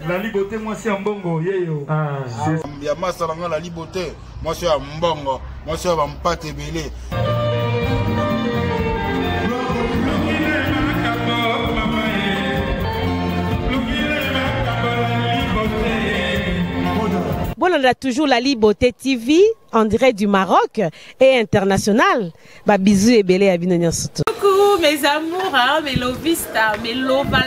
La liberté, moi c'est un bongo, yeyo. Ya masalanga la liberté, moi c'est un bongo, moi c'est un pâte belé. Bon, on a toujours la Liberté TV en direct du Maroc et international. Bah, bisous et belé à Binonia Soto. Coucou mes amours, hein, mes lovistas, mes lova.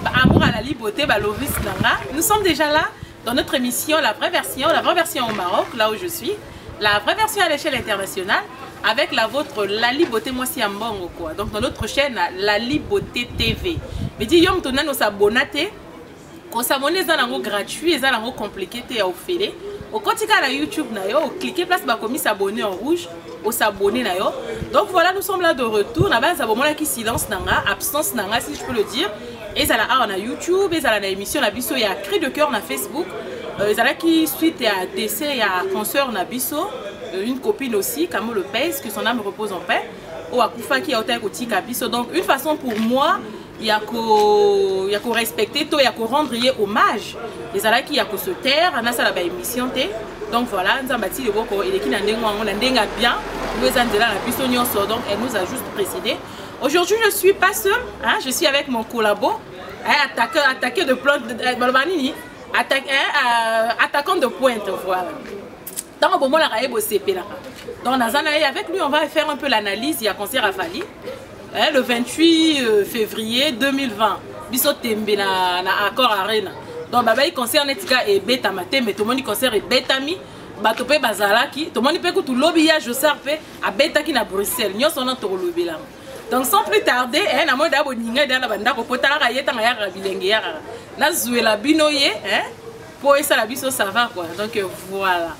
Bah, amour à la liberté, bah, lovista. Nous sommes déjà là dans notre émission, la vraie version au Maroc, là où je suis. La vraie version à l'échelle internationale avec la vôtre, la Liberté, moi c'est un bon quoi. Donc dans notre chaîne, la Liberté TV. Mais dis, yom tonan nos abonnés. On s'abonne à gratuit et à compliqué à offrir. Au quotidien à YouTube, on clique place bah comme s'abonner en rouge, on s'abonner nayo. Donc voilà, nous sommes là de retour. Na base abonnement qui silence nanga, absence nanga si je peux le dire. Et ça là on a YouTube, et ça là l'émission la biso il y a cri de cœur na Facebook. Ça là qui suite à décès il y a consoeur na biso, une copine aussi, Camo le pèse, que son âme repose en paix. Ou à Koufa qui a été côté biso. Donc une façon pour moi il y a qu'à respecter, il y a qu'à rendre hommage. Les gens qui y a qu'à se taire, on a ça la émission. Donc voilà, nous avons bâti le beau et qui n'a bien, nous avons là la puissance donc elle nous a juste précédé. Aujourd'hui, je suis pas seule, hein, je suis avec mon collabo, attaqué de plante, attaquant de pointe, voilà. Dans le moment, donc avec lui, on va faire un peu l'analyse. Il y a concert à Fali. Le 28 février 2020, biso tembe na accord arena. Donc baba il concerne tika et beta maté mais tout le monde concerne et betami bato pe bazalaki tout le monde peut que tout lobby ya Josar pe a beta ki na Bruxelles nyo sona to lobby là. Donc sans plus tarder na mo dabo ninga na banda ko potala ka yeta ya ka bilenge ya na zuela binoye pour ça la biso ça va quoi. Donc voilà.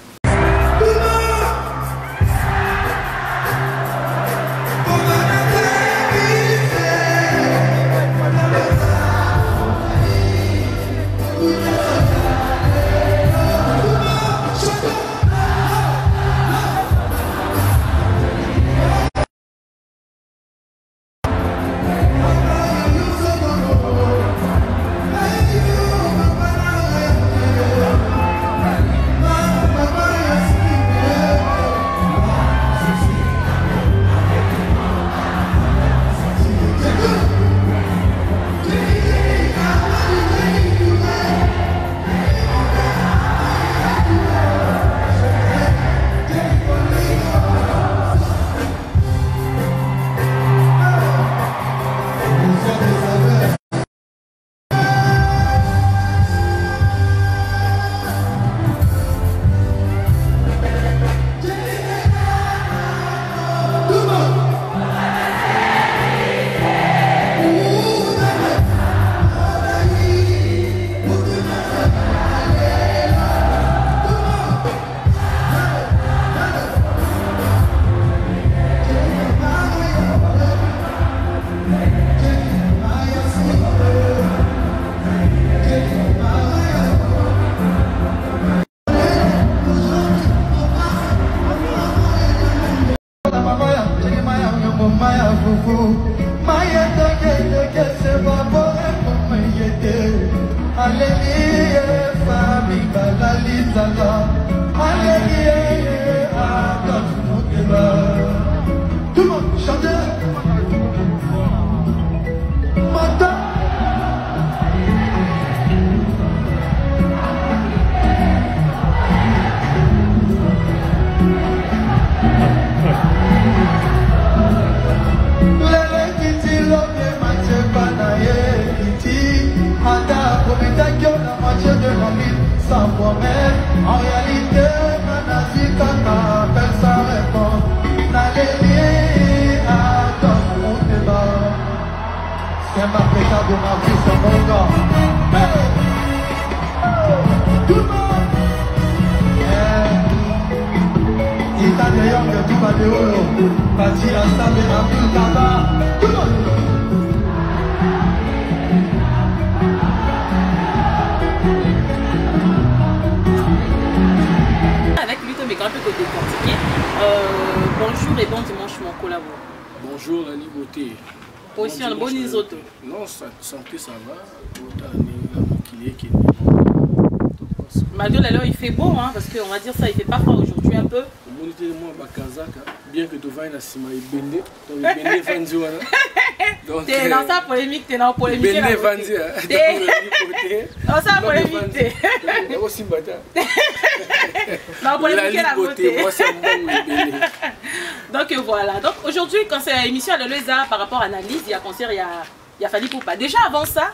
En réalité, c'est ma pétard de ma vie, c'est mon gars. Tout le monde. Il t'a d'ailleurs que tout va de haut. Parti ensemble et en tout là-bas. Tout le monde. Avec lui, mais quand on peut décortiquer. Bonjour et bon dimanche, mon collaborateur. Bonjour, la liberté. Position de bonne isoto. Non, santé, ça va. Autant la qui est Bandiola, alors il fait beau, hein, parce qu'on va dire ça, il fait pas froid aujourd'hui un peu. Bien que tu vas à Sima et Bende, donc Bende Vanzi. T'es dans sa polémique, t'es dans la polémique. Bende Vanzi, dans sa polémique. Dans polémique, la beauté. Donc voilà, donc aujourd'hui, quand c'est l'émission à l'ESA par rapport à l'analyse, il y a concert, il y a fallu pour pas. Déjà avant ça,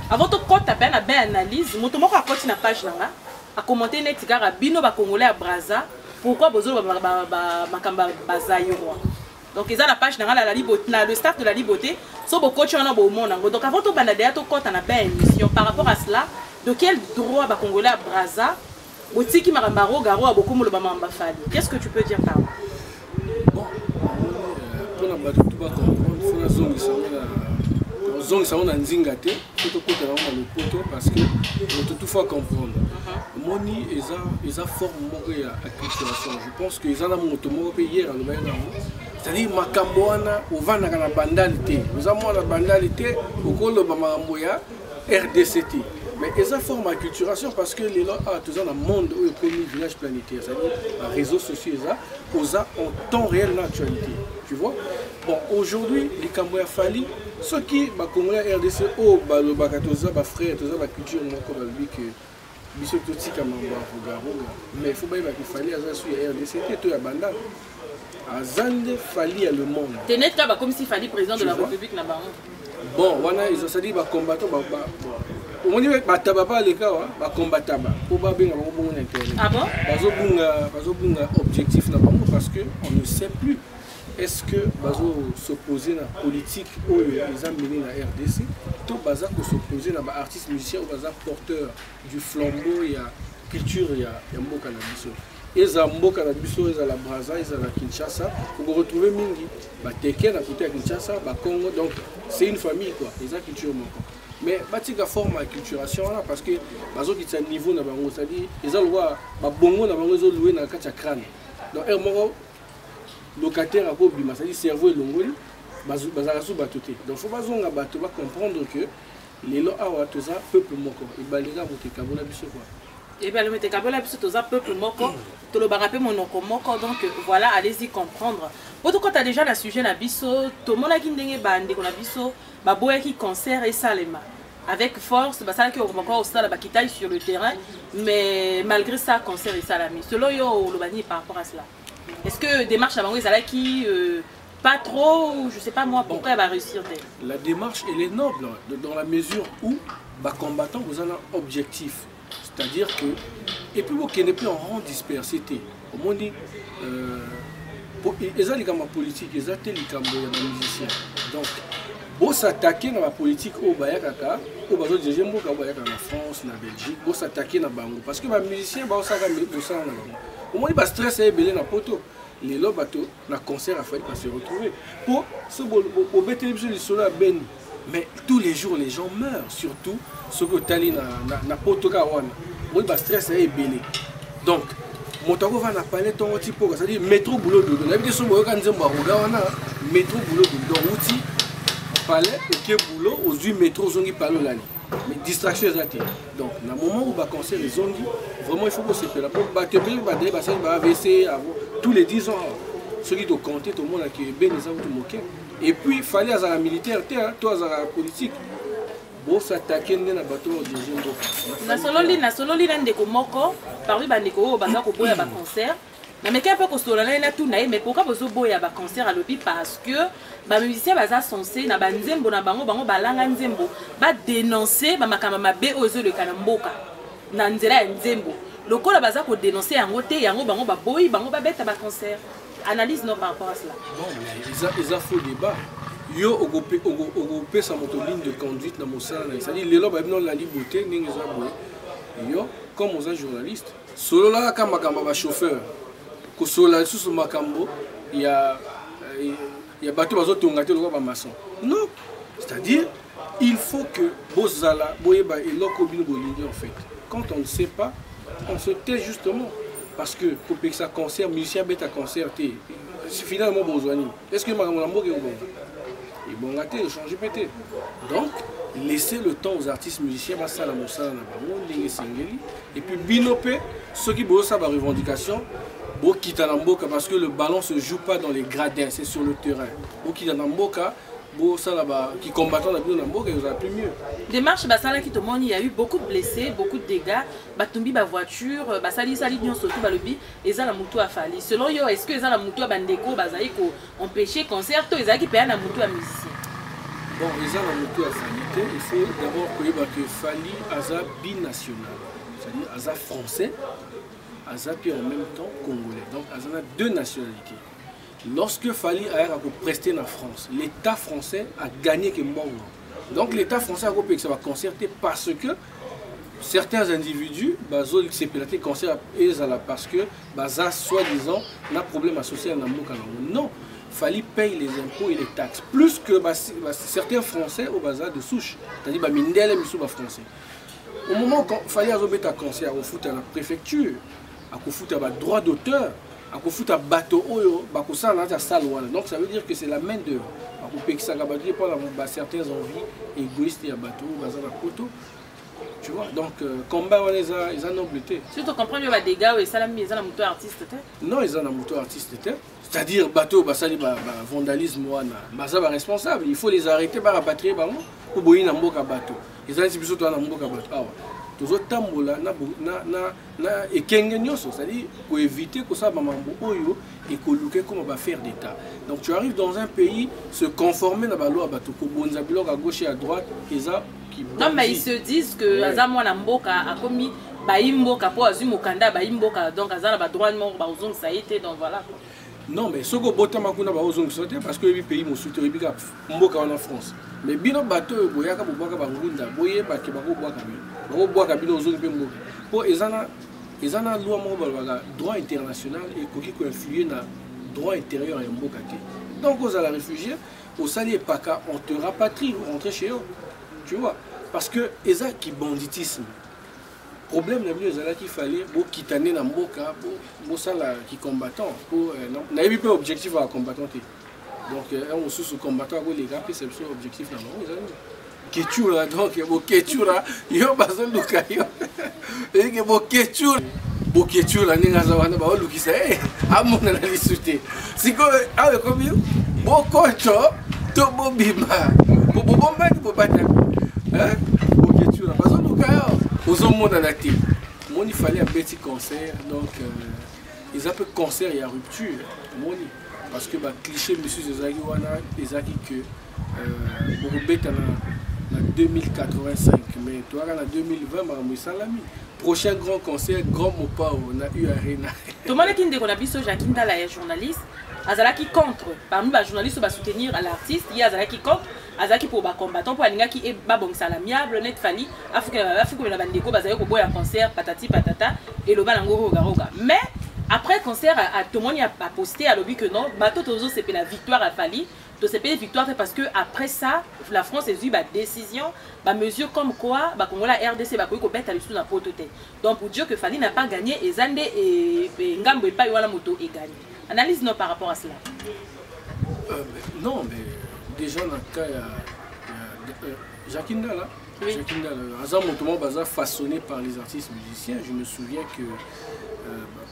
avant tout compte appel la belle analyse, mon tomo a continué na page là, a commenté net car bino ba congolais à Brazza, pourquoi bozo makamba bazayo. Donc ils ont la page dans la liberté, le staff de la liberté, so beaucoup de gens au monde. Donc avant tout banader tout compte na belle émission par rapport à cela, de quel droit ba congolais à Brazza, otiki marambaro garo a beaucoup mo le bamamba fali. Qu'est-ce que tu peux dire par là? Bon, pour la bateau tout va comprendre, faut la zone zone ça on a nzingate tout côté là on le poto parce que on peut toutefois comprendre moni eza forme moko ya acculturation. Je pense que eza na moto moko pe hier le bain c'est-à-dire makambo wana ovanda kana bandalité nous avons la bandalité au kolo ba makambo ya RDCT mais eza forme acculturation parce que les là tous dans le monde où est connu village planétaire c'est-à-dire les réseaux sociaux eza osa en temps réel l'actualité tu vois. Bon aujourd'hui les Kamboya Fali ceux qui ba Congolais RDC o ba le bakatoza ba frère toza ba culture moko ba lui que biso toti kamamba roga mais faut ba ki Fali aza sur RDC to ya banda azande Fali à le monde tenet ka ba comme si Fali président de la République na bango. Bon wana ils ont ça dit ba combattant ba on dit ba tababa les cas ba combattant ba pour ba benga ba bongo intérêt. Ah bon? Bazo bunga objectif na bango parce que on ne sait plus. Est-ce que bazo s'opposer à la politique ou les amener à la RDC tout baza ko s'opposer à ba artiste musicien ou baza porteur du flambeau ya culture ya mboka na biso eza mboka na biso eza la Brazza eza la Kinshasa pour retrouver mingi ba teke na côté ya Kinshasa ba Congo donc c'est une famille quoi eza culture moko mais batika forme acculturation là parce que bazo ki tsa niveau na bango c'est-à-dire eza lwa ba bongo na bango zo louer na kati ya crâne donc moko locataire à Bobima, c'est-à-dire cerveau et l'ongoli, bazarasu batoté. Donc il faut pas comprendre que les lois à toza peuple moko. Et balega voté kabola biso quoi. Et bien le mete kabola biso toza peuple moko, to lo barape monoko moko donc voilà, allez-y comprendre. Autre quand tu as déjà le sujet na biso, to mona ki ndenge bande na biso, ba boya ki concert et salema. Avec force, bah ça qui on encore au stade qui taille sur le terrain, mais malgré ça concert et salami. Selon yo le bani par rapport à cela. Est-ce que démarche à Bango qui pas trop, je sais pas moi, pourquoi elle va réussir? La démarche elle est noble dans la mesure où les combattants vous avez un objectif, c'est-à-dire que et puis vous qui n'est plus en rang dispersé, au moins dit ils ont les gamins politiques, ils ont les gamins musiciens, donc vous s'attaquer dans la politique au Bayakaka, au bazo deuxième mot au Bayakaka en France, en Belgique, vous s'attaquer dans Bango parce que les musiciens bah ça va au moins, il stress est belé dans poto. Les lots bateaux, le concert a fallu se retrouver. Pour ce beau télévision du soleil ben, mais tous les jours les gens meurent, surtout ceux qui sont na poto kawana. Oui, le stress est belé. Donc, mon tango va na parler ton petit peu, c'est-à-dire métro boulot dodo. La vie de ce boulot quand on wana métro boulot dodo. Donc, outil palais et boulot aux yeux métro zongi palo l'année. Mais distraction est donc, dans le moment où le concert est zongi, vraiment il faut que c'est là. Pour battre AVC tous les 10 ans. Ceux qui doivent compter, tout le monde qui est bien, et puis il fallait à la militaire, toi à la politique. Bon, s'attaquer à la bateau au deuxième bout. Na solo li ndeko moko, parmi bandeko banga ko boya ba concert. Na meka un peu ko solo na tout na mais pourquoi bozo boya ba concert à l'opi parce que ba musicien baza censé na ba nzembo na bango balanga nzembo ba dénoncer ba makamba mabe ozo le kanamboka na nzela ya nzembo lokola baza ko dénoncer yango te yango bango ba boyi bango ba beta ba concert analyse non par rapport à cela. Bon mais ils a faux débat yo ogopé sa moto ligne de conduite na mosala c'est-à-dire les loba non la liberté ningi za boy yo comme aux journalistes solo la kama ba chauffeur ko sola sous makambo il y a bateau bazo tonga te ba maçon non c'est-à-dire il faut que bozala boyeba eloko bino bolingi en fait quand on ne sait pas on se tait justement parce que pour que ça concert musicien bêta concert c'est finalement besoin est-ce que makambo na mboke bon et bon gâté changer pété donc laisser le temps aux artistes musiciens basala mosala na bango ndenge sengeli et puis binope ceux qui bossent sa revendication bo kita na mboka parce que le ballon se joue pas dans les gradins, c'est sur le terrain. Bo kita na mboka bo sala ba qui combattant na bino na mboka ils aura plus mieux. Démarche basala qui tomoni, il y a eu beaucoup de blessés, beaucoup de dégâts, batumbi ba voiture, basali sali nyon surtout ba lobi eza la mutu afali. Selon yo, est-ce que eza la mutu bandeko bazali ko empêcher concert to eza ki paya na mutu a musicien? Bon, ils ont la moto à Fali. Il faut d'abord que Fali Aza binational, c'est-à-dire Aza français, Aza puis en même temps congolais. Donc Aza a deux nationalités. Lorsque Fali a presté en France, l'État français a gagné que Mbongo. Donc l'État français a compris que ça va concerter parce que certains individus, ils s'est piloté concert parce que Baza soi-disant n'a problème associé à Namboka. Non. Fali paye les impôts et les taxes, plus que certains Français au bazar de souche, c'est-à-dire Mindele et Missouba français. Au moment où Fali a remis un concert, au foot à la préfecture, à foot à droit d'auteur, à foot à bateau, donc ça veut dire que c'est la main d'œuvre. À payer ça pour certaines envies égoïstes et à bateau, bazar à poteau. Tu vois, donc combat ils ont nobilité. Surtout comprendre les dégâts et ça la mise en moto artiste. Non, ils ont un moto artiste. C'est-à-dire bateau basali vandalisme wana baza ba responsable, il faut les arrêter ba rapatrier bango pour boyer na mboka bateau. Ils ont biso to na mboka bateau. Ah tozo tambola na ekenge nyoso, c'est-à-dire pour éviter que ça ba mambo oyo et ko luke comme ba faire d'état. Donc tu arrives dans un pays se conformer na ba loi bateau ko bonza biloko à gauche et à droite et ça qui non mais ils se disent que aza mwana mboka a commis baimboka po azu mokanda baimboka donc aza ba droit mort ba ozong ça a été donc voilà. Non, mais ce que je makuna ba ozong sauter parce que les pays mosuto ebika mboka en France. Mais bino bateau boyaka boboka ba ngunda boye ba ke ba ko boaka bi. Ba ko boaka bino ozong pe mboka. Po ezana loi mo ba droit international et koki ko influer na droit intérieur en mboka te. Donc aux la réfugiés, au sali paka on te rapatrie, vous rentrez chez eux. Tu vois, parce que eza qui banditisme. Problème n'a plus qu'il fallait pour quitter na mboka pour ça là qui combattant pour n'a eu pas objectif à combattant donc on sous combattant les gars puis c'est le objectif là non ils ont ketura donc bo ketura yo bazon lukayo et que bo ketura ninga za wana ba lukisa amona na lisute siko awe kobi bo kocho to bo bima bo bomba ni bo bata bo ketura bazon lukayo aux hommes dans la team. Moi, il fallait un petit concert, donc ils appellent concert et à rupture. Parce que cliché, monsieur Zezagi Wana, les acquis que pour bête en 2085, mais toi en 2020, Salami. Prochain grand concert, grand Mopa, on a eu Arena. Tout le monde qui a vu ce Jacqueline Dala est journaliste. Azala qui contre, parmi les journalistes qui va soutenir l'artiste, il y a Azala qui contre, Azala qui pour combattant pour Alinga qui est babong salamiable, net fali, Afrique la bandeko, Bazala qui boit un concert, patati patata, et le balango roga. Mais après le concert, tout le monde a posté à l'objet que non, bateau tozo c'est la victoire à Fali. C'est la victoire parce que après ça, la France a eu une décision, une mesure comme quoi, la RDC va bête à l'issue d'un pototé. Donc pour dire que Fali n'a pas gagné, et Zande et Ngambo et pas eu la moto et gagné. Analyse nous par rapport à cela. Non, mais déjà dans le cas, il y a Jacqueline Dala. Oui. Jacqueline Dala. Azam Motomo Baza façonné par les artistes musiciens. Je me souviens que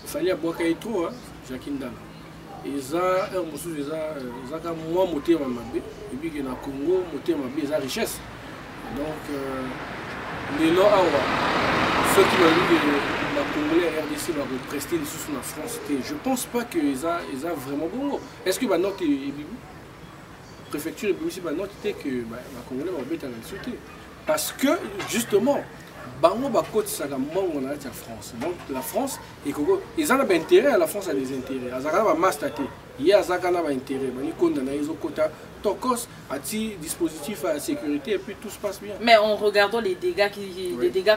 Fali a boire trop, Jacqueline Dala. Et ça, moi, moté ma mabé, et puis que dans le Congo, moté ma mabé, ça richesse. Donc, les lois, ceux qui m'ont dit que la Congolais RDC va prester les sous en France, je ne pense pas qu'ils ont vraiment bon. Est-ce que ma note est bibou? Préfecture et puis ma note était que la Congolais va mettre à la société. Parce que, justement, bango bakoti saka mbongo na la France. Donc la France et Congo, ils ont intérêt, la France a des intérêts. Azaka ba mastate. Il y a azaka na ba intérêt. Bani konda na izo kota tokos ati dispositif à sécurité et puis tout se passe bien. Mais en regardant les dégâts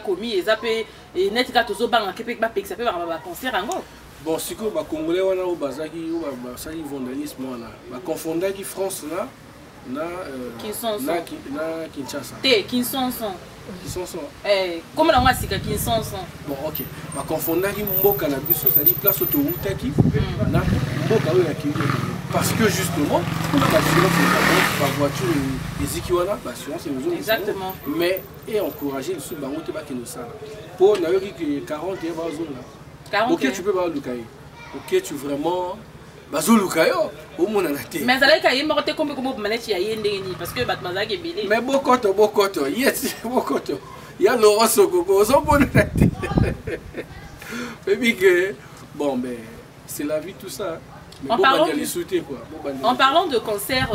commis, ils appellent et net ka tozo banga kepek ba pek ça peut ba concert ango. Bon, siko ba congolais wana o bazaki o ba sali vandalisme wana. Ba confondaki France là na Kinshasa. Kinshasa. Comment on a dit Kinshasa? Bon, ok. Ma confondaki mboka na biso, c'est-à-dire place autoroute qui na mboka oyo ya Kinshasa. parce que justement, pour l'assurance, la voiture, les équivalents, l'assurance, c'est nous. Exactement. Mais et encourager le sous-bango, tu vas qu'il nous savent. Pour nous dire que 40 et 20 zones là. Ok, tu peux pas le cahier. Ok, tu vraiment. Bazo Lukayo, au monde en a été. Mais ça l'a cahier, mais comme vous managez à y aller, parce que Batmaza est belé. Mais Bokoto, yes, Bokoto. Il y a Laurent Sokoko, ils sont bons. Mais que, bon, ben, c'est la vie, tout ça. Mais en parlant de concert,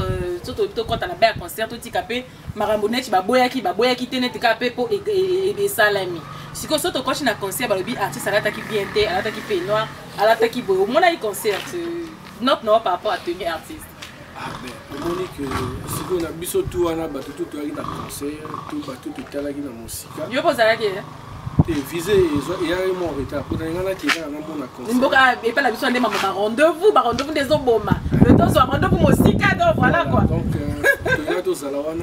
surtout quand on a bien un concert, tout est capé, Marambonet, Baboya qui tenait capé pour aider Salami. Si on saute quand on a un concert, il y a artiste, elle qui bien elle a qui fait noir, elle a qui beau. Mon a un concert, notre nom par rapport à tenir artiste. Ah ben, on dit que si on a biso tout on a battu tout dans le concert, tout battu tout à la guine dans musique. Yo pose la guerre. Visé, il y a un mot retard. Pour les gens qui sont dans mon concert. Mboka et pas la mission de maman rendez-vous des oboma. Le temps soit rendez-vous musique donc voilà quoi. Donc tu as tout ça là on.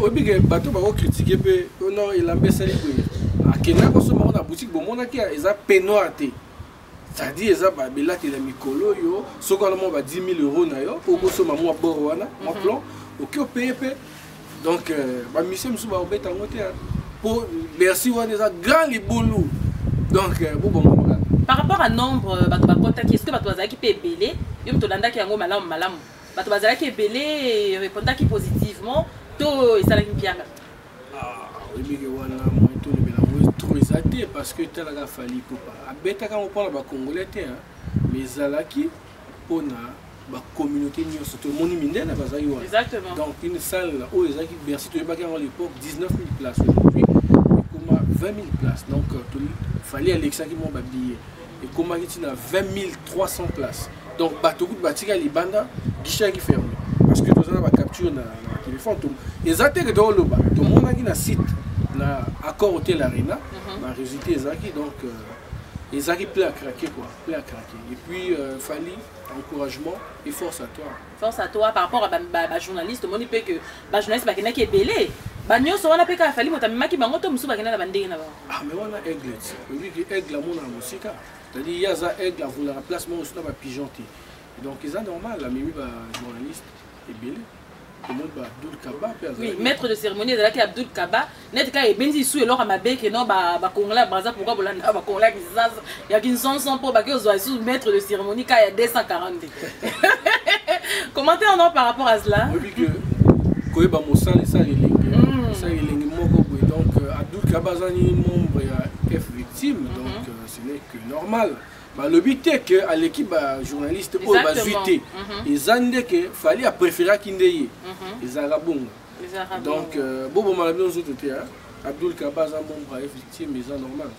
Obi que bateau ba critiquer pe non il a baissé les prix. À Kenya quand ce moment la boutique bon mon qui a ils a pénoité. C'est-à-dire ils a ba bela que les mikolo yo, ce qu'on a ba 10 000 € na yo pour que ce maman boro wana, mon plan, OK payer. Donc ba mission sou ba obeta ngote pour merci on est à grand les boulot. Donc bon par rapport à nombre bato ba contact est-ce que bato bazaki pe belé yo mto landa ki yango malamu bato bazaki belé répondant qui positivement to esala ki pianga oui mais wana moi to le bela trop exalté parce que tu as fallu pour pas abeta quand on parle ba congolais mais zalaki pona ba communauté ni surtout mon mindé na bazaki wana exactement donc une salle où ezaki Bercy to baki à l'époque 19 000 places aujourd'hui 20 000 places. Donc, il fallait Alexa qui m'a billet. Et comme il y a 20 300 places. Donc, tout le monde a les bandes, guichet qui ferme. Parce que tout le monde a capturé le téléphone. Et ça, c'est que tout le monde a un site, accord Hôtel Arena, a résulté Ezaki. Donc, Ezaki plaît à craquer. Et puis, il fallait encouragement et force à toi. Force à toi par rapport à la journaliste. Tout le monde peut que la journaliste qui est belé. Banyo so wana peka fali motamaki bango to musuba kena na bandenge na ba. Ah mais wana aigle. Oui que aigle la mona musika. C'est-à-dire il y a ça aigle pour le remplacement aussi na ba pigeonté. Donc c'est normal la mimi ba journaliste et belé. Tout le monde ba Abdul Kaba. Oui, maître de cérémonie de la qui Abdul Kaba, net ka e benzi sou eloko mabe que non ba congolais braza pourquoi bolanda ba congolais qui ça il y a une chanson pour ba que zo sous maître de cérémonie ka ya 240. Commentez en par rapport à cela. Oui que koyeba mosala ça donc Abdul Kabazani membre F victime donc ce n'est que normal. Le but est que à l'équipe journaliste au basité ils ont dit que fallait préférer Kindeye les arabons donc bobo malabé aux autres Abdul Kabazani membre F victime mais c'est normal.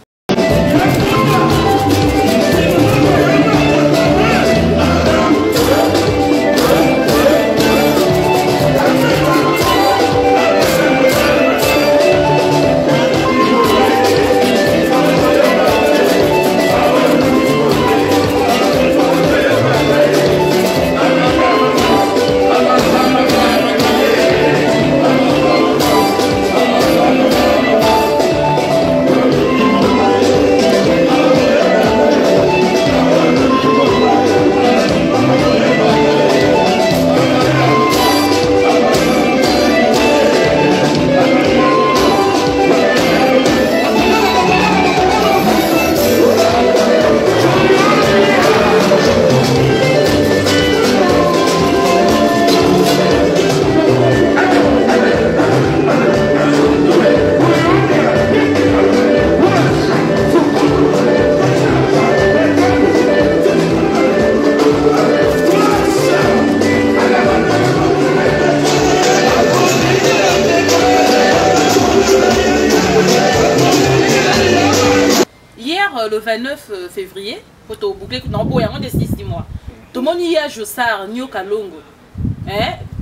Le 29 février, quand on boucle, non, il y a 6 mois. Tout le monde y a Jossar, Nyo Kalongo.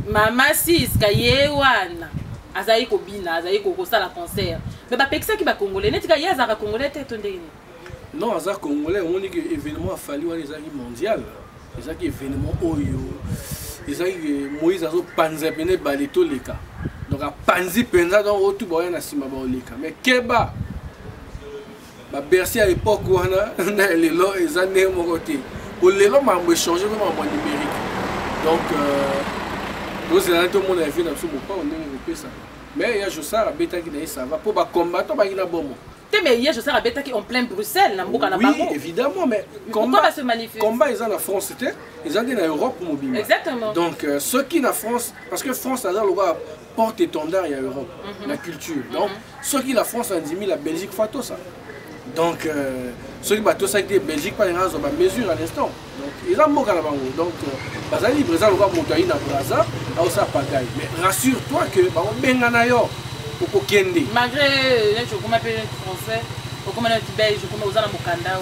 Maman Sis, Kayewana, Azaï Kobina, Azaï Kokosa la concert. Mais pas ça qui va congolais. N'est-ce qu'il y a un congolais tête non, un congolais, on dit que l'événement a fallu les amis mondial. Les amis événement Oyo. Les amis Moïse a panzé pené balito leka. Donc a panzi penza dans tout boyan na sima ba leka. Mais Keba Bercy à l'époque où on a les lois et les années mon côté. Pour les lois, on a changé vraiment en numérique. Donc, tout le monde a vu dans ce moment, on est ça. Mais il y a Jossar, ça va pour combattre, il y a bon. Mais hier, Jossar a en plein Bruxelles, oui, évidemment, mais combat va se manifester. Combat, ils ont la France, ils ont en Europe pour mobiliser. Exactement. Donc, ceux qui la France, parce que France, ça a le droit porte étendard, il y a Europe, la culture. Donc, ceux qui la France ont dit, la Belgique fait tout ça. Donc, ceux qui battent ça avec des Belgiques, pas les gens ont mesure à l'instant. Donc, ils ont moqué là-bas. Donc, ils ont dit, ils ont monté dans Braza, là où ça pagaille. Mais rassure-toi que, Benganayo, pour Kende. Malgré, je m'appelle français, je m'appelle belge, je m'appelle Mokanda.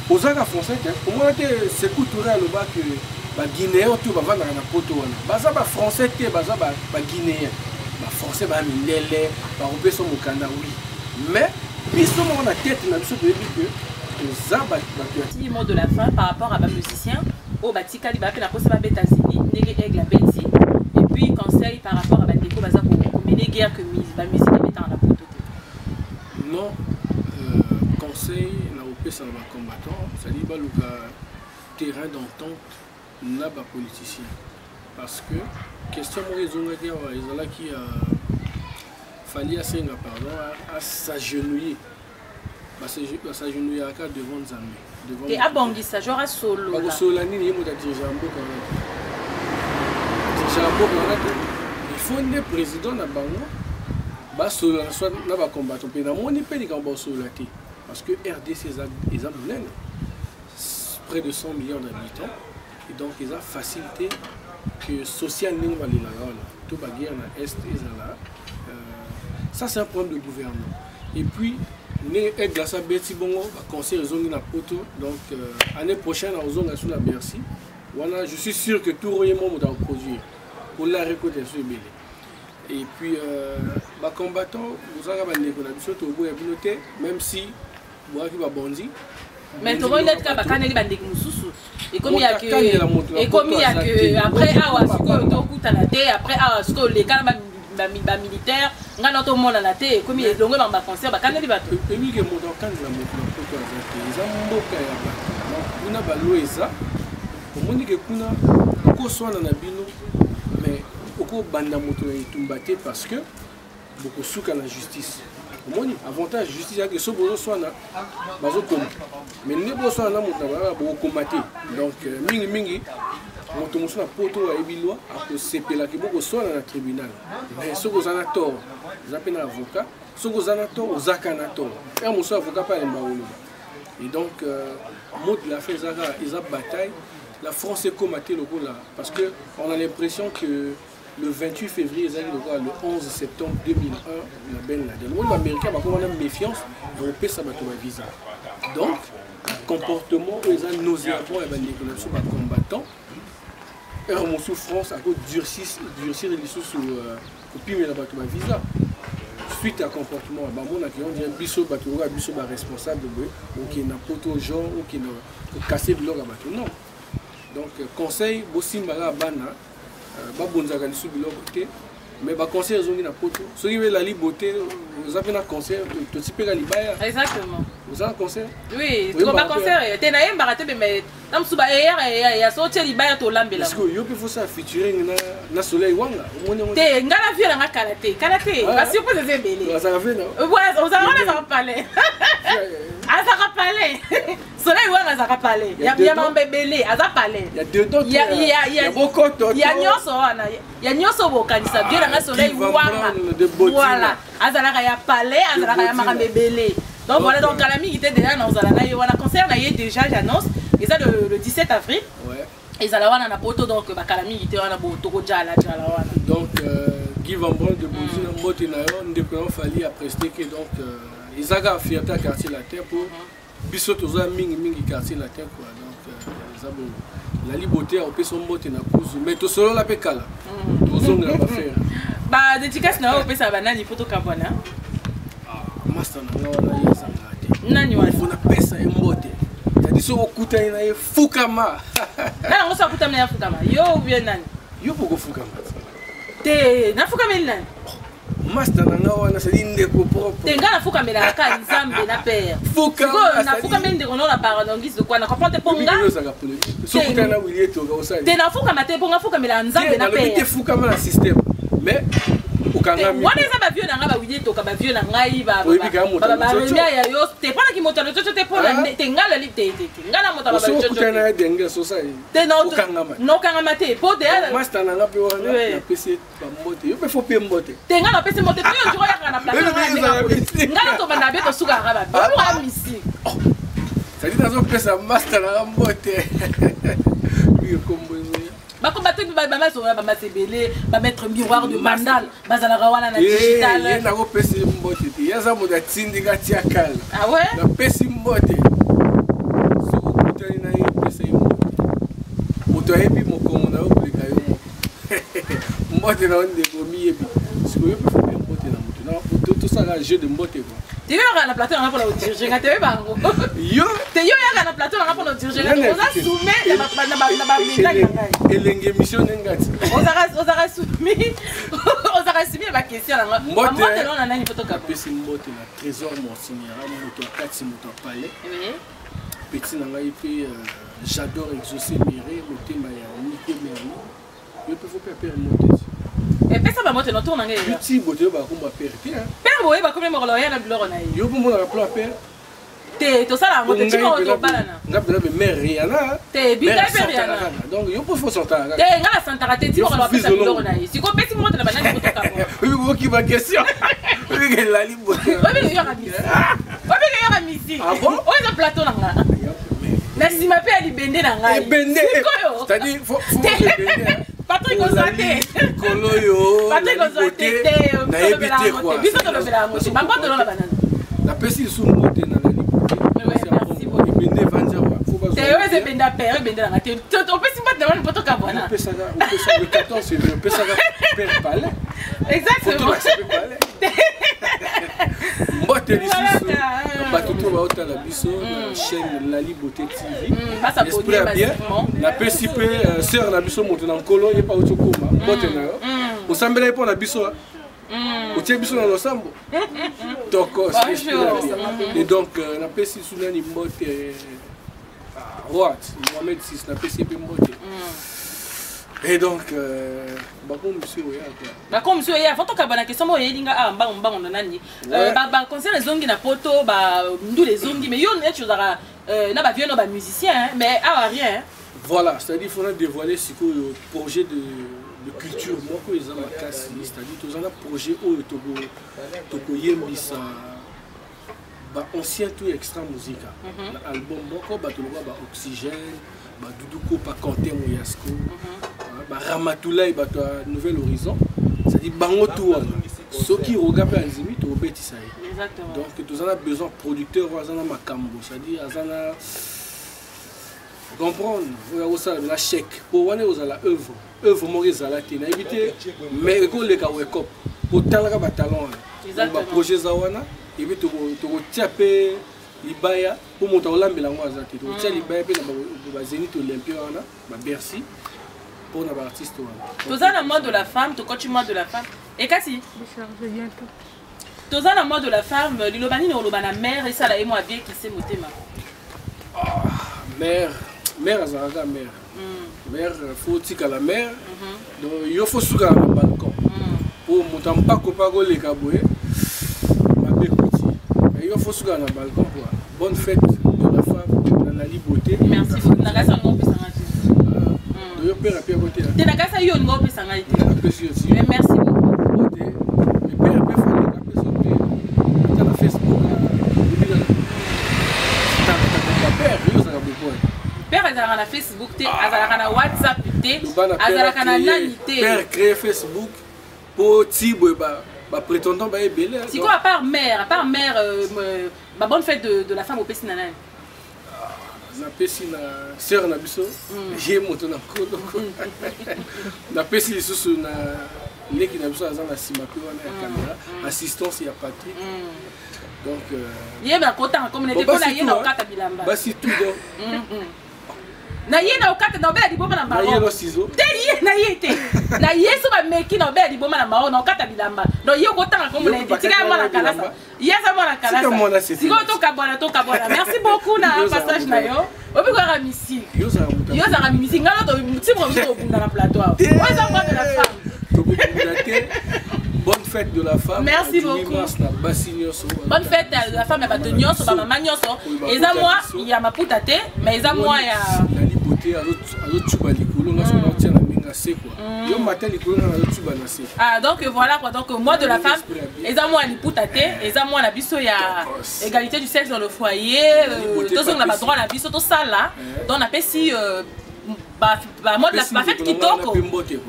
Aux Arabes français, au moins, c'est culturel que les Guinéens, tout va vendre dans la poto. Les Français, les Guinéens. Les Français, les Lélé, les Européens sont Mokanda, oui. Mais, ils sont dans la tête, ils sont petit mot de la fin par rapport à ma musicien au Batika li bape na posa ba États-Unis nege aigle la Betty et puis conseil par rapport à Bandeko baza pour mener guerre que ba musique mettre en la poto. Non, conseil na opesa na combattant, ça dit ba luka terrain d'entente na ba politicien parce que question mo ezonga guerre ezala qui fallait asenga pardon à s'agenouiller. S'agenouiller devant Nzambe. Et abongisa genre à solo. Parce que solo ni yemo da dirigeambo quand il faut un président na bango ba solo soit na ba combattre pe na moni pe ni quand ba solo té parce que RDC ils ont près de 100 millions d'habitants et donc ils ont facilité que social ni va lila tout ba guerre na est ezala ça c'est un problème de gouvernement. Et puis grâce à Betty Bongo, conseil aux na poto. Donc année prochaine aux zones sur la Bercy. Voilà, je suis sûr que tout le monde va produire pour la récolte sur le. Et puis combattant, vous avez une négociation au bout de même si vous avez un bondi. Mais tout le monde est capable de faire des moussousous. Et comme il y a que après après les cas militaire, on a notre monde à la tête, comme il est longué dans ma concert, bah quand il va tout. Et lui qui est monté en canne la moto la photo à ça, ils ont beaucoup à y avoir. On a baloé ça. Au monde que kuna, beaucoup soit dans la bino, mais beaucoup banda moto est tombé parce que beaucoup souk à la justice. Au monde avantage justice que ce beau soit là, bazo comme. Mais ne beau soit là moto là beaucoup combattre. Donc mingi moto moto na poto à ebilwa à que c'est là que beaucoup soit dans le tribunal. Mais ce que vous en avez tort, vous appelez un avocat. Ce que vous en avez tort, vous avez un tort. Et mon avocat pas les maoulou. Et donc mot de la fait ils ont bataille. La France est combattue le coup là parce que on a l'impression que le 28 février, le 11 septembre 2001, la belle là. Le monde américain va avoir une méfiance, européen ça va tomber visa. Donc comportement ils ont nauséabond et les combattants. Et en souffrance à cause durcir les choses sur le pire de visa. Suite à comportement, on dit un biseau responsable ou qui n'a pas de gens ou qui n'a cassé de l'or à bateau. Non. Donc, conseil, Bosimbara Bana, Babonzaga ni subi l'or, mais conseil, ils ont dit ceux qui veulent la liberté, vous avez un conseil, tu sais pas la liberté. Exactement. Vous avez un conseil? Oui, tu as un conseil. Tu as un baraté, mais tu as sorti la liberté au lambe. Parce que tu peux faire featuring na soleil wanga. Tu as un vie dans karaté. Karaté, parce que vous avez belé. Vous avez non? Oui, vous avez parlé. Azara parlé. Soleil wanga azara parlé. Il y a un bébé, azara parlé. Il y a deux autres. Il y a beaucoup d'autres. Il y a nyoso wana. Il y a nyoso bokanisa bien dans soleil wanga. Voilà. Azara ya parlé, azara ya marambe belé. Donc voilà, donc Kalami qui était déjà dans Zalana, on a concert déjà, j'annonce, et ça le 17 avril. Ouais. Et Zalawana na poto donc Kalami qui était en Toko Jala. Donc Guy Van Brun de Bouzine en Motenayo, nous fallu à prester que donc ils ont fierté à quartier la terre pour bisous tous les mingi quartier la terre quoi. Donc la liberté a opé son Motena Kuzu, mais tout seul la pécala. Tous on l'a pas fait. Bah dédicace na opé ça banani photo kabwana. Master na wana yezangate. Nani wana? Funa pesa emote. Tadi so okuta ina ye fukama. Na ngosa okuta na fukama. Yo bien nani? Yo poko fukama. Te na fukama nani? master na nga wana c'est ndeko propre tenga na fuka mela ka nzambe na père fuka na fuka mende kono na pardon ngisi de quoi na comprendre ponga so kuta na wili to ga osali te na fuka mate ponga fuka mela nzambe na père te fuka na système mais okanga mi wana eza ba vieux na nga ba wili to ka ba vieux na ngai ba remia ya yo te pona ki moto to te pona tenga la lite te ngana moto ba so kuta na denge so sai te no kanga mate po de master na nga pe wana na PC ba mbote yo pe fo pe mbote tenga na PC mbote pe yo njoko ya kana plateau ngana to banda be to suka ga ba ba misi ça dit dans un pesa master na nga mbote yo kombo bako bato ba so ba masebele ba mettre miroir de mandal bazala rawana na digital na ko pesi mbote ti yaza mo da tindika tia kala ah ouais na pesi mbote so ko kutani na ye pesi mbote moto hebi mo ko na ko leka yo mbote na onde ko mi yebi siko yo pe mbote na moto na to ça la jeu de mbote quoi tu veux na plateau na pour la diriger nga te bango yo te yo ya na plateau na pour la diriger nga on a soumis na ba minga elenge mission ngati ozara soumis ba question na mbote na nani photo ka pesi mbote na trésor monseigneur moto akati moto palais petit na ngai pe j'adore exaucer méré motema ya nike meri yo pe faut perdre moto et pesa ba moto no tourna ngai petit bote ba ko ba perdre père boye ba comme mo loya na bloro na yo po mo na plan père te to sala moto ti mo to balana ngabela be mère yana te bi ta père yana donc yo po faut sortir te ngala santara te ti mo ba pesa bloro na si ko pesi moto na banani moto ka oui vous qui va question oui que la libre oui yo misi ah bon o eza plateau na nga na sima pe ali bende na nga bende c'est-à-dire faut bende Patrick Ozate Koloyo Patrick Ozate na ebite quoi biso to lobela ngo ba mboto na banana la pesi sous mbote na la libote merci beaucoup bende vanja wa faut pas te weze benda père benda na te to pesi mbote na poto ka bona pesa le 14 février pesa père palais exactement mbote lisusu batutu ba otala biso na chaîne La Liboté TV esprit bien na pesi pe sœur na biso moto na nkolo ye pa otokoma mbote na yo osambela po na biso otie biso na losambo toko et donc na pesi sunani mbote roi Mohamed VI na pesi pe mbote et donc comme monsieur ya photo ka bana question mo yelinga a mbango na nani ba concert zongi na poto ba ndu les zongi mais yo ne chose na ba vieux no ba musicien mais a rien voilà c'est-à-dire faut dévoiler ce projet de culture moko eza makasi c'est-à-dire tous un projet o toko yembisa ba ancien tout extra musique album moko ba toloba ba oxygène ba duduko pa Quentin Moyasko ba Ramatoulaye ba Nouvel Horizon c'est-à-dire bango tout ceux qui regardent Anzimi to betisa exactement donc tous a besoin producteur azana makambo c'est-à-dire azana comprendre vous ça la chèque pour wana ozala œuvre mo ezala te na éviter mais ko le ka wake pour talaka ba talent ba projet za wana et puis to tiape libaya pour monter olambela ngo azati to tia libaya pe na ba Zénith Olympia wana ba Bercy pour na ba artiste wana tous na mode de la femme to coach mode de la femme et kasi décharger bientôt tous na mode de la femme lilobani no lobana mère et ça la emo avec qui c'est motema mère azalaka mère faut tika la mère donc il faut suka na balcon pour monter pas kopako le kaboye mabe kuti il faut suka na balcon quoi bonne fête de la femme dans La Liboté merci beaucoup na kasa ngo pesa ngati do yo père père côté te na kasa yo ngo pesa ngati merci merci beaucoup mais père père faut le pesa pe na Facebook père yo ça beaucoup père azalaka na Facebook te azalaka na WhatsApp te azalaka na nani te père créer Facebook pour tibo ba prétendant ba ebele si quoi à part mère ba bonne fête de la femme au pesi na nani na pesi na sœur na biso j'ai moto na kodo na pesi lisusu na leki na biso azana sima pe wana ya caméra assistance ya Patrick donc yeba kota comme n'était pas là yena okata bilamba basi tout donc na ye na okata na obela liboma na Maroc. Na ye lo ciseau. Te ye na ye te. Na ye so ba meki na obela liboma na Maroc na okata bilamba. No ye ko tanga comme na tika mwana kalasa. Ye za mwana kalasa. Siko to kabona. Merci beaucoup na passage na yo. Obi ko ra misi. Yo za misi ngalo to mutimo mso bunda na plateau. Oza moi de la femme. Bonne fête de la femme. Merci beaucoup. Bonne fête de la femme et ba tonyoso ba mama nyoso. Eza moi il y a ma putate mais eza moi ya ah donc voilà quoi, donc moi de la femme eza moi li putate eza moi la biso ya égalité du sexe dans le foyer tous on a pas droit la biso tout ça là donc on appelle si moi de la fête kitoko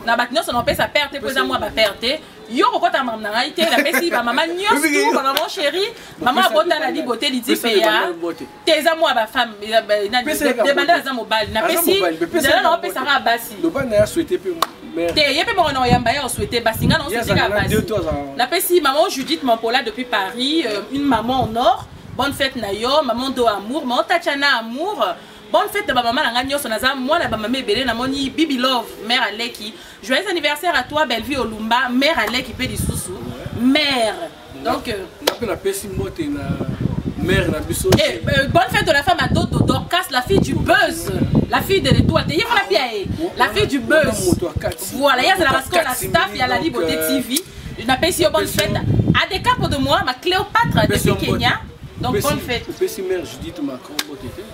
na ba nyonso on appelle ça perte pour eza moi ba perte yo ko ta maman na ite la pesi ba maman nyoso ba maman chérie maman bota na liboté liti peya teza moi ba femme na demander za mobile na pesi na na pesa ra basi le ban na souhaité pe mère te yé pe mo na yamba ya souhaité basi nga na souhaité ka basi na pesi maman Judith Mampola depuis Paris une maman en or bonne fête na yo maman do amour maman Tatiana amour. Bonne fête de ma maman na nyoso naza moi na ba maman belé na moni Bibi Love mère Aleki. Joyeux anniversaire à toi Bellevue Olumba mère Aleki pe di susu mère. Donc na pesi mote na mère na biso. Bonne fête de la femme à Dodo Dorcas la fille du buzz. La fille de l'étoile. T'es la bien la fille du buzz. Voilà, il y a la mascotte la staff, il y a la Liberté TV. Je n'appelle si bonne fête à des capes de moi ma Cléopâtre depuis Kenya. Donc bonne fête. Pesi mère Judith Macron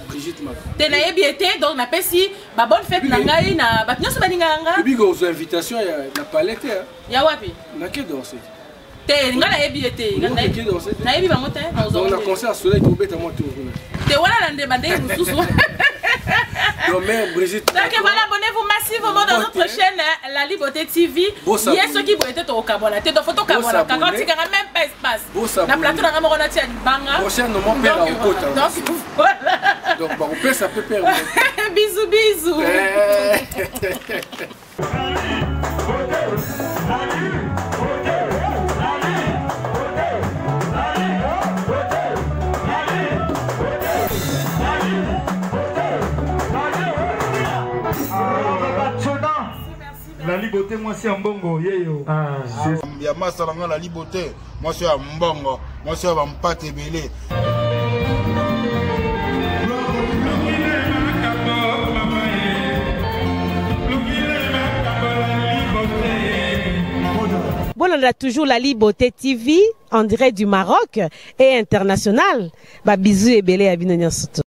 Brigitte Macron. Te na yebiete donc na pesi ba bonne fête na ngai na ba nyoso baninganga. Et puis go invitation ya na palette ya wapi? Na ke danser. Te nga na yebiete na yebi ba mote na ozo. On a concert soleil ko beta moto. Te wala na ndeba ndenge mususu. Donc mère Brigitte. Donc voilà, abonnez-vous massivement dans notre chaîne La Liberté TV. Yes ceux qui vont être au Kabona. Te do photo Kabona. Quand tu as même pas espace. Na plateau na ramona tia libanga. Prochainement père au kota. Donc voilà. Donc ba père ça peut perdre. Bisous bisous. La Liberté, moi c'est un bongo, yeyo. Ya masalanga la Liberté, moi c'est un mbongo, moi c'est un mpate belé. Bon, on a toujours La Liberté TV en direct du Maroc et international. Bah bisous et belé à Binonia Soto.